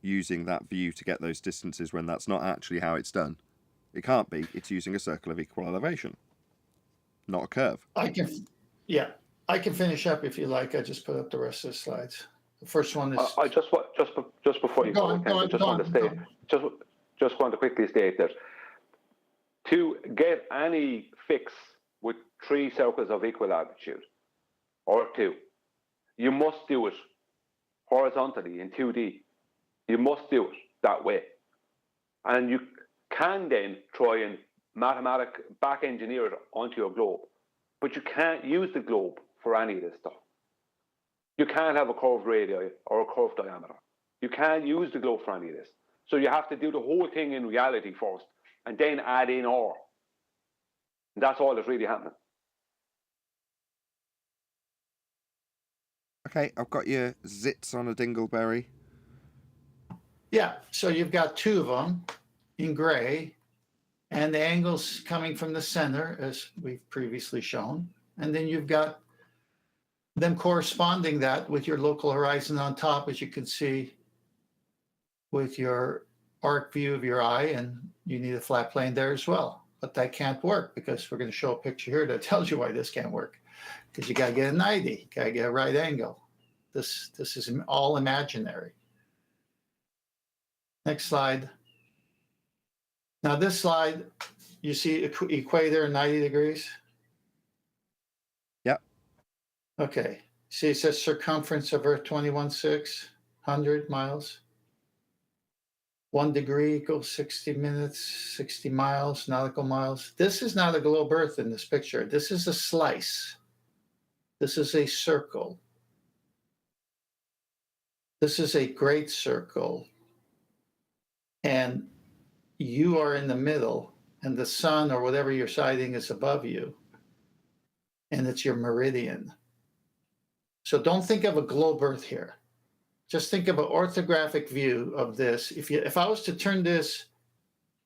using that view to get those distances when that's not actually how it's done. It can't be. It's using a circle of equal elevation, not a curve. I can finish up if you like. I just put up the rest of the slides. The first one is. I just before you go, I just want to quickly state that to get any fix with 3 circles of equal altitude, or 2, you must do it horizontally in 2D. You must do it that way. And you can then try and back engineer it onto your globe. But you can't use the globe for any of this stuff. You can't have a curved radii or a curved diameter. You can't use the globe for any of this. So you have to do the whole thing in reality first and then add in R. And that's all that's really happening. Okay, I've got your zits on a dingleberry. Yeah, so you've got 2 of them in gray, and the angles coming from the center, as we've previously shown. And then you've got them corresponding that with your local horizon on top, as you can see with your arc view of your eye, and you need a flat plane there as well. But that can't work because we're going to show a picture here that tells you why this can't work. Because you got to get a 90, you got to get a right angle. This is all imaginary. Next slide. Now this slide, you see equator 90 degrees? Yep. Okay. See, it says circumference of Earth 21,600 miles. 1 degree equals 60 minutes, 60 miles, nautical miles. This is not a globe Earth in this picture. This is a slice. This is a circle. This is a great circle. And you are in the middle, and the sun or whatever you're sighting is above you, and it's your meridian. So don't think of a globe Earth here. Just think of an orthographic view of this. If I was to turn this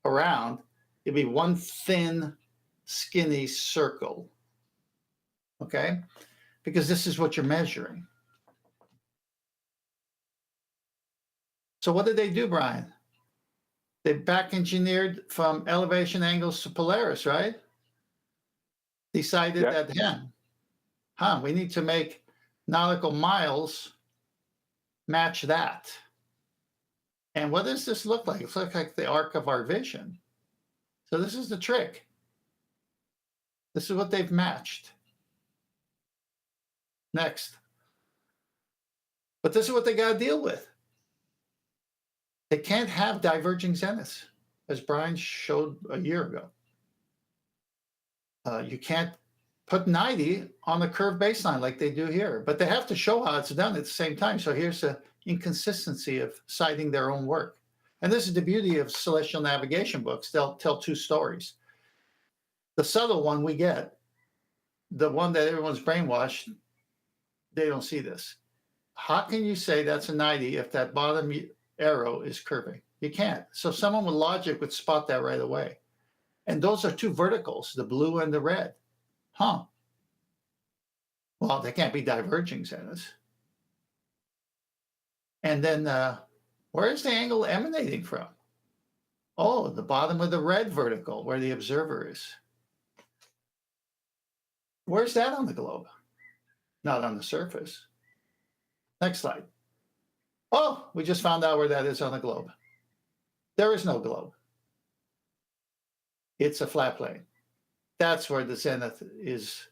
around, it'd be one thin, skinny circle, okay? Because this is what you're measuring. So what did they do, Brian? They back engineered from elevation angles to Polaris, right? Decided that, we need to make nautical miles match that. And what does this look like? It looks like the arc of our vision. So this is the trick. This is what they've matched. Next. But this is what they got to deal with. They can't have diverging zeniths, as Brian showed a year ago. You can't put 90 on the curved baseline like they do here, but they have to show how it's done at the same time. So here's the inconsistency of citing their own work. And this is the beauty of celestial navigation books. They'll tell two stories. The subtle one we get, the one that everyone's brainwashed, they don't see this. How can you say that's a 90 if that bottom arrow is curving? You can't. So someone with logic would spot that right away. And those are two verticals, the blue and the red. Huh. Well, they can't be diverging zeniths. And then where is the angle emanating from? Oh, the bottom of the red vertical where the observer is. Where's that on the globe? Not on the surface. Next slide. Oh, we just found out where that is on the globe. There is no globe. It's a flat plane. That's where the zenith is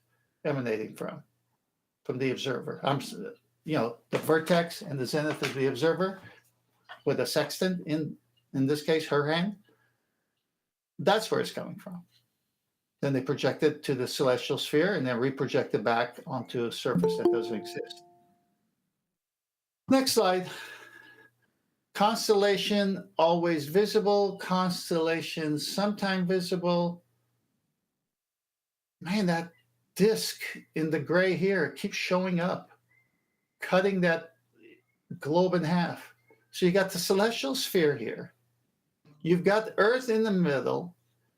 emanating from the observer. The vertex and the zenith of the observer with a sextant, in this case, her hand. That's where it's coming from. Then they project it to the celestial sphere and then reproject it back onto a surface that doesn't exist. Next slide. Constellation always visible, constellation sometime visible. Man, that disk in the gray here keeps showing up, cutting that globe in half. So you got the celestial sphere here. You've got Earth in the middle,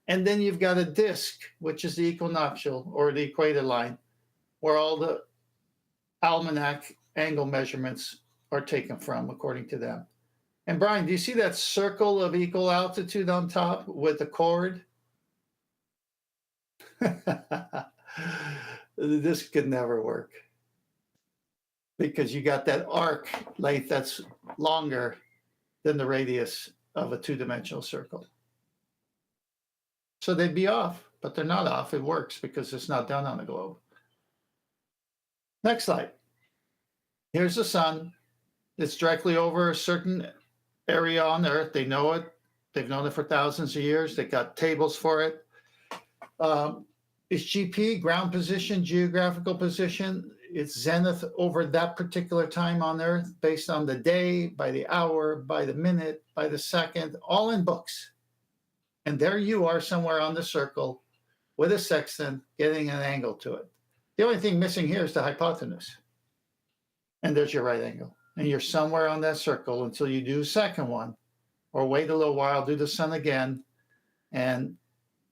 and then you've got a disk, which is the equinoctial or the equator line, where all the almanac angle measurements are taken from, according to them. And Brian, do you see that circle of equal altitude on top with the chord? This could never work because you got that arc length that's longer than the radius of a two-dimensional circle. So they'd be off, but they're not off. It works because it's not done on the globe. Next slide. Here's the sun. It's directly over a certain area on Earth. They know it. They've known it for thousands of years. They got tables for it. It's GP, ground position, geographical position. It's zenith over that particular time on Earth based on the day, by the hour, by the minute, by the second, all in books. And there you are somewhere on the circle with a sextant getting an angle to it. The only thing missing here is the hypotenuse. And there's your right angle. And you're somewhere on that circle until you do a second one, or wait a little while, do the sun again, and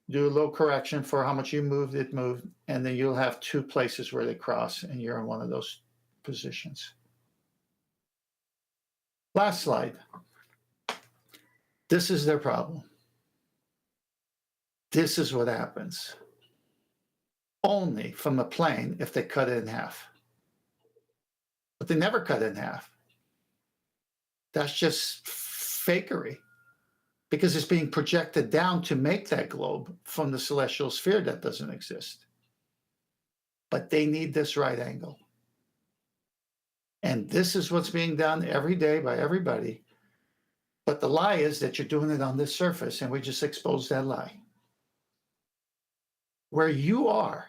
do a little correction for how much you moved, it moved, and then you'll have two places where they cross, and you're in one of those positions. Last slide. This is their problem. This is what happens. Only from a plane if they cut it in half. But they never cut it in half. That's just fakery because it's being projected down to make that globe from the celestial sphere that doesn't exist. But they need this right angle. And this is what's being done every day by everybody. But the lie is that you're doing it on this surface, and we just exposed that lie. Where you are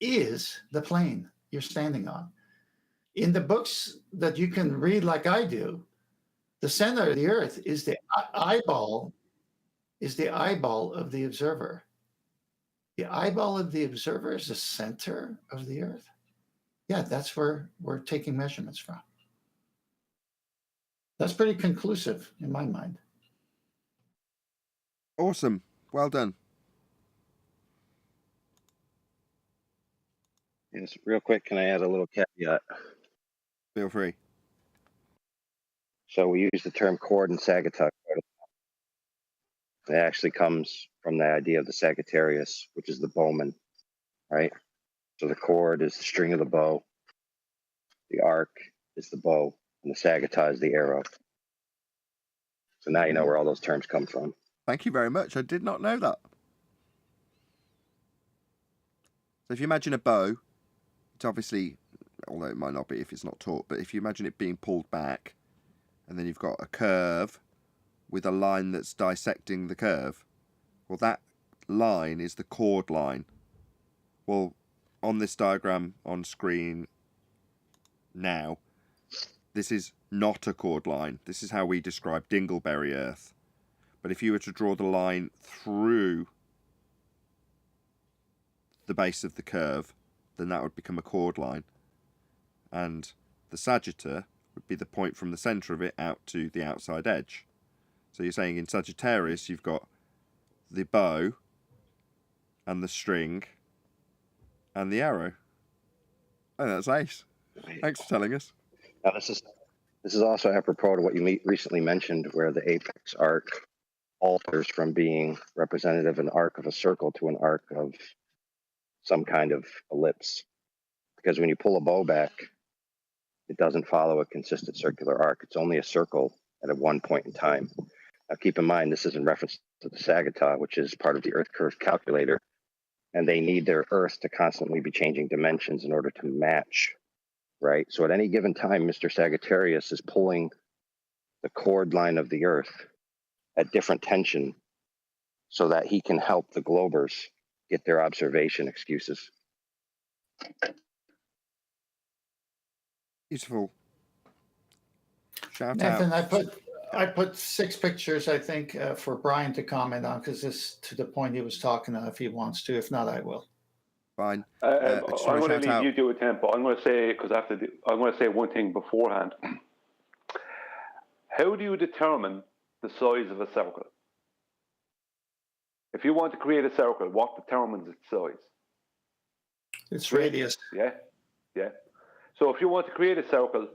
is the plane you're standing on. In the books that you can read like I do, the center of the Earth is the eyeball of the observer. The eyeball of the observer is the center of the Earth. Yeah, that's where we're taking measurements from. That's pretty conclusive in my mind. Awesome. Well done. Yes, real quick, can I add a little caveat? Feel free. So we use the term chord and Sagittarius. It actually comes from the idea of the Sagittarius, which is the bowman, right? So the chord is the string of the bow. The arc is the bow. and the Sagittah is the arrow. So now you know where all those terms come from. Thank you very much. I did not know that. So if you imagine a bow, it's obviously, although it might not be if it's not taut, but if you imagine it being pulled back, and then you've got a curve with a line that's dissecting the curve, well, that line is the chord line. Well, on this diagram on screen now, this is not a chord line. This is how we describe Dingleberry Earth. But if you were to draw the line through the base of the curve, then that would become a chord line. And the Sagittah would be the point from the centre of it out to the outside edge. So you're saying in Sagittarius you've got the bow and the string and the arrow. Oh, that's ace. Thanks for telling us. Now this is also apropos to what you recently mentioned, where the apex arc alters from being representative of an arc of a circle to an arc of some kind of ellipse. Because when you pull a bow back, it doesn't follow a consistent circular arc. It's only a circle at one point in time. Now keep in mind, this is in reference to the Sagittah, which is part of the Earth curve calculator, and they need their Earth to constantly be changing dimensions in order to match, right? So at any given time, Mr. Sagittarius is pulling the chord line of the Earth at different tension so that he can help the globers get their observation excuses. Beautiful. Shout Nathan, out. I put 6 pictures, I think, for Brian to comment on, because this to the point he was talking on, if he wants to. If not, I will. Fine. I'm going to leave you do a tempo. I'm going to say, because I'm going to say one thing beforehand. How do you determine the size of a circle? If you want to create a circle, what determines its size? It's radius. Yeah. So if you want to create a circle,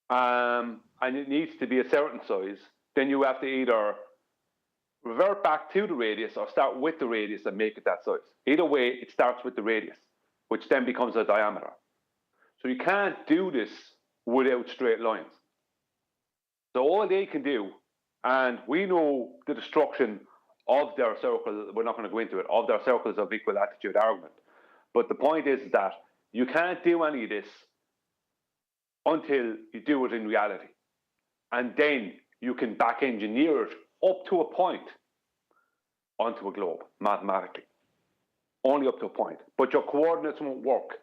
and it needs to be a certain size, then you have to either revert back to the radius or start with the radius and make it that size. Either way, it starts with the radius, which then becomes a diameter. So you can't do this without straight lines. So all they can do, and we know the destruction of their circles, we're not going to go into it, of their circles of equal latitude argument. But the point is that you can't do any of this until you do it in reality. And then you can back engineer it up to a point onto a globe, mathematically. Only up to a point. But your coordinates won't work.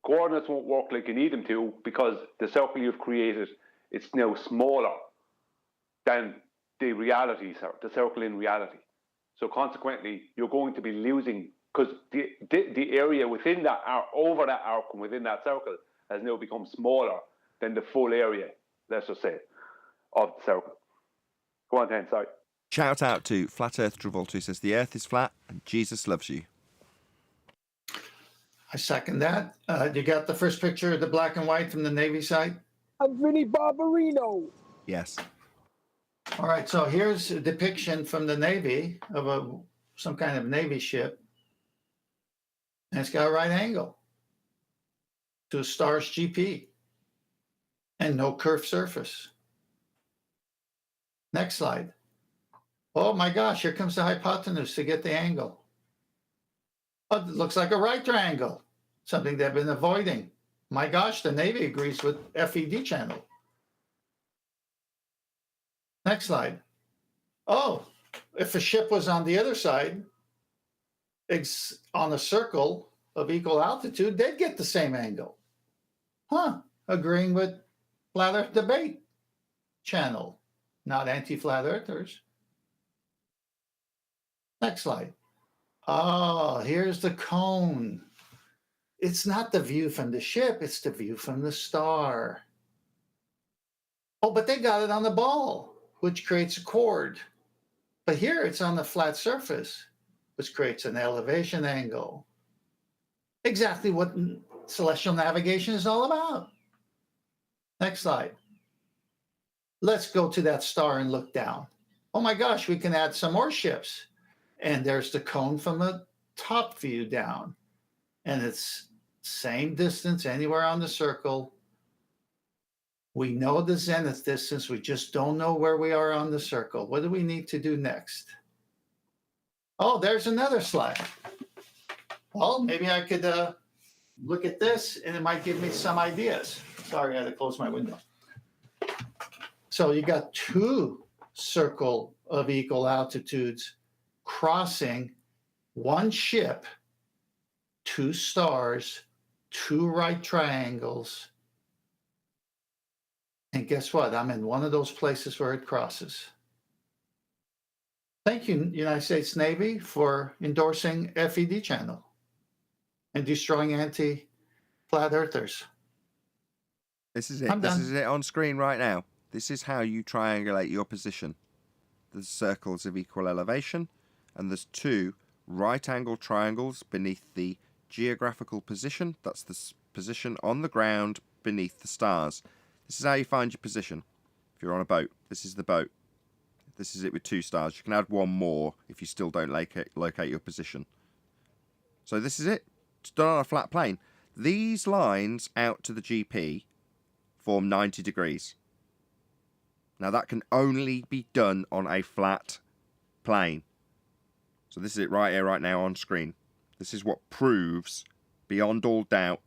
Coordinates won't work like you need them to, because the circle you've created is now smaller than the reality, the circle in reality. So consequently, you're going to be losing, because the area within that arc, over that arc and within that circle, has now become smaller than the full area, let's just say, of the circle. Go on then, sorry. Shout out to Flat Earth Travolta, who says the Earth is flat and Jesus loves you. I second that. You got the first picture of the black and white from the Navy side? I'm Vinny Barbarino. Yes. All right, so here's a depiction from the Navy of some kind of Navy ship. And it's got a right angle to a star's GP and no curved surface. Next slide. Oh my gosh, here comes the hypotenuse to get the angle. Oh, it looks like a right triangle, something they've been avoiding. My gosh, the Navy agrees with FED channel. Next slide. Oh, if a ship was on the other side, on a circle of equal altitude, they'd get the same angle. Huh, agreeing with Flat Earth Debate channel, not anti-flat earthers. Next slide. Oh, here's the cone. It's not the view from the ship, it's the view from the star. Oh, but they got it on the ball, which creates a chord. But here it's on the flat surface, which creates an elevation angle. Exactly what celestial navigation is all about. Next slide. Let's go to that star and look down. Oh my gosh, we can add some more ships. And there's the cone from the top view down. And it's same distance anywhere on the circle. We know the zenith distance. We just don't know where we are on the circle. What do we need to do next? Oh, there's another slide. Well, maybe I could look at this and it might give me some ideas. Sorry, I had to close my window. So you got two circle of equal altitudes crossing one ship, two stars, two right triangles. And guess what? I'm in one of those places where it crosses. Thank you, United States Navy, for endorsing FED channel and destroying anti-flat earthers. This is it. I'm This done. is it on screen right now. This is how you triangulate your position. There's circles of equal elevation, and there's two right-angled triangles beneath the geographical position. That's the position on the ground beneath the stars. This is how you find your position. If you're on a boat, this is the boat. This is it with two stars. You can add one more if you still don't locate your position. So this is it. It's done on a flat plane. These lines out to the GP form 90 degrees. Now that can only be done on a flat plane. So this is it right here, right now on screen. This is what proves, beyond all doubt,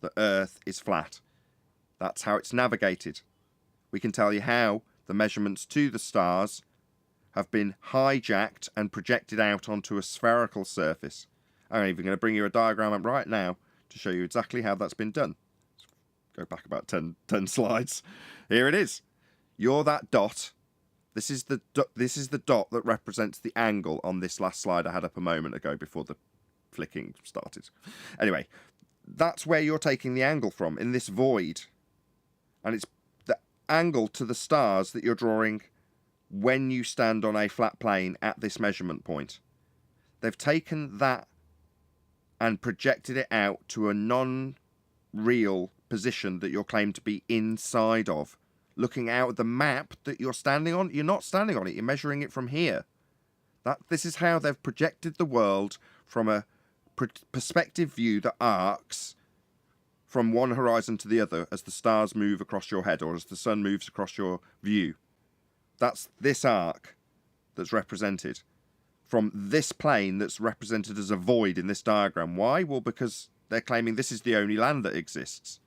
that Earth is flat. That's how it's navigated. We can tell you how the measurements to the stars have been hijacked and projected out onto a spherical surface. I'm even going to bring you a diagram up right now to show you exactly how that's been done. Go back about 10 slides. Here it is. You're that dot. This is the dot that represents the angle on this last slide I had up a moment ago before the flicking started. Anyway, that's where you're taking the angle from, in this void. And it's the angle to the stars that you're drawing when you stand on a flat plane at this measurement point. They've taken that and projected it out to a non-real position that you're claimed to be inside of. Looking out at the map that you're standing on, you're not standing on it, you're measuring it from here. This is how they've projected the world from a perspective view that arcs from one horizon to the other as the stars move across your head or as the sun moves across your view. That's this arc that's represented from this plane that's represented as a void in this diagram. Why? Well, because they're claiming this is the only land that exists.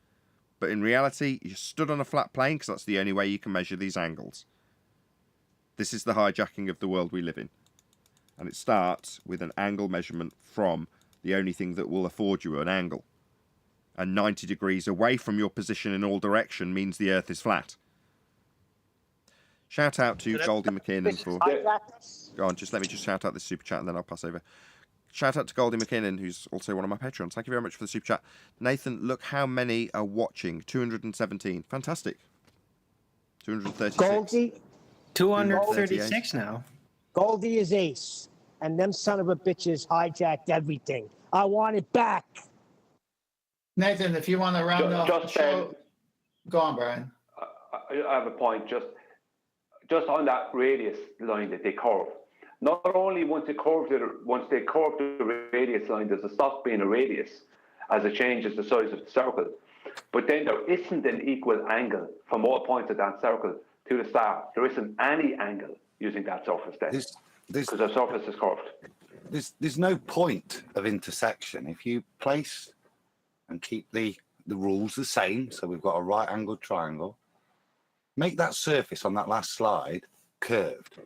But in reality, you stood on a flat plane because that's the only way you can measure these angles. This is the hijacking of the world we live in. And it starts with an angle measurement from the only thing that will afford you an angle. And 90 degrees away from your position in all direction means the Earth is flat. Shout out to Goldie McKinnon for... Go on, let me shout out this super chat and then I'll pass over. Shout out to Goldie McKinnon, who's also one of my patrons. Thank you very much for the super chat. Nathan, look how many are watching. 217. Fantastic. 236. Goldie, 236 now. Goldie is ace, and them son of a bitches hijacked everything. I want it back. Nathan, if you want to round off the show, go on, Brian. I have a point just on that radius line that they curve. Not only once they curve the radius line, does it stop being a radius as it changes the size of the circle. But then there isn't an equal angle from all points of that circle to the star. There isn't any angle using that surface then, because the surface is curved. There's no point of intersection if you place and keep the rules the same. So we've got a right angled triangle. Make that surface on that last slide curved.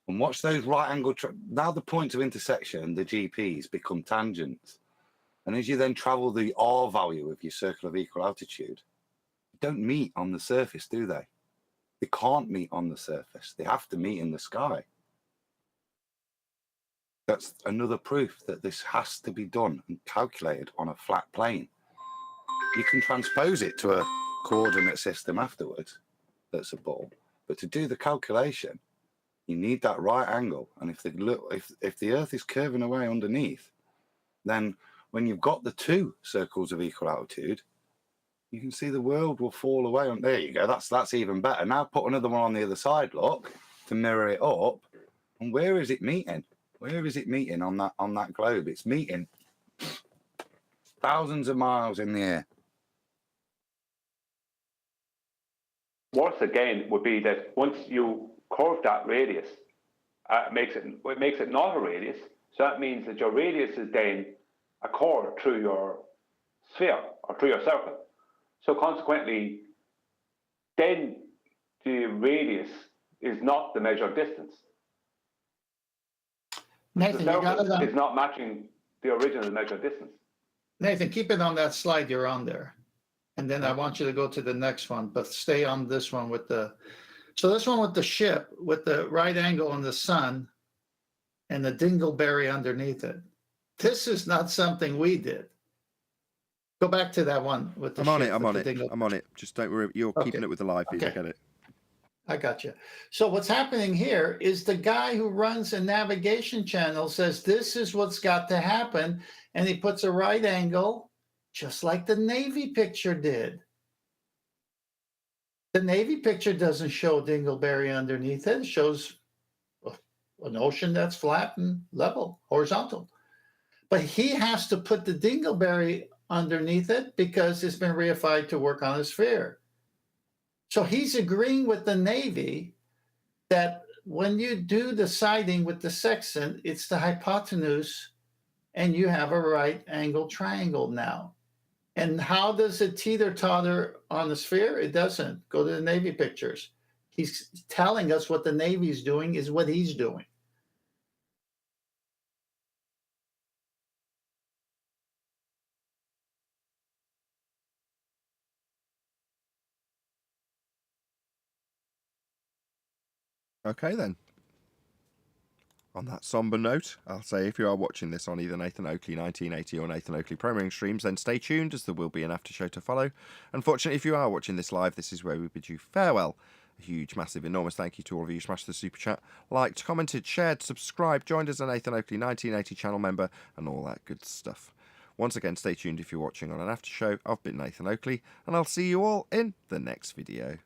And watch those right angled... Now the points of intersection, the GPs, become tangents. And as you then travel the R value of your circle of equal altitude, they don't meet on the surface, do they? They can't meet on the surface. They have to meet in the sky. That's another proof that this has to be done and calculated on a flat plane. You can transpose it to a coordinate system afterwards that's a ball. But to do the calculation, you need that right angle. And if the Earth is curving away underneath, then when you've got the two circles of equal altitude, you can see the world will fall away. There you go. That's even better. Now put another one on the other side, look, to mirror it up. And where is it meeting? Where is it meeting on that globe? It's meeting thousands of miles in the air. worse again would be that once you curve that radius, it makes it not a radius. So that means that your radius is then a chord through your sphere or through your circle. So consequently, then the radius is not the measured distance. Nathan, the you got it circle on? is not matching the original measured distance. Nathan, keep it on that slide you're on there. And then I want you to go to the next one, but stay on this one with the, so this one with the ship, with the right angle on the sun and the dingleberry underneath it. This is not something we did. Go back to that one with the I'm on ship it. I'm with on the it. dingle. I'm on it. Just don't worry. You're Okay. keeping it with the live feed. I Okay. get it. I got you. So what's happening here is the guy who runs a navigation channel says this is what's got to happen, and he puts a right angle, just like the Navy picture did. The Navy picture doesn't show dingleberry underneath it. It shows an ocean that's flat and level, horizontal. But he has to put the dingleberry underneath it because it's been reified to work on a sphere. So he's agreeing with the Navy that when you do the siding with the sextant, it's the hypotenuse and you have a right angle triangle now. And how does it teeter-totter on the sphere? It doesn't. Go to the Navy pictures. He's telling us what the Navy's doing is what he's doing. Okay, then. On that somber note, I'll say if you are watching this on either Nathan Oakley 1980 or Nathan Oakley Programming streams, then stay tuned as there will be an after show to follow. Unfortunately, if you are watching this live, this is where we bid you farewell. A huge, massive, enormous thank you to all of you who smashed the super chat, liked, commented, shared, subscribed, joined as a Nathan Oakley 1980 channel member, and all that good stuff. Once again, stay tuned if you're watching on an after show. I've been Nathan Oakley, and I'll see you all in the next video.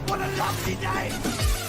What a lovely day!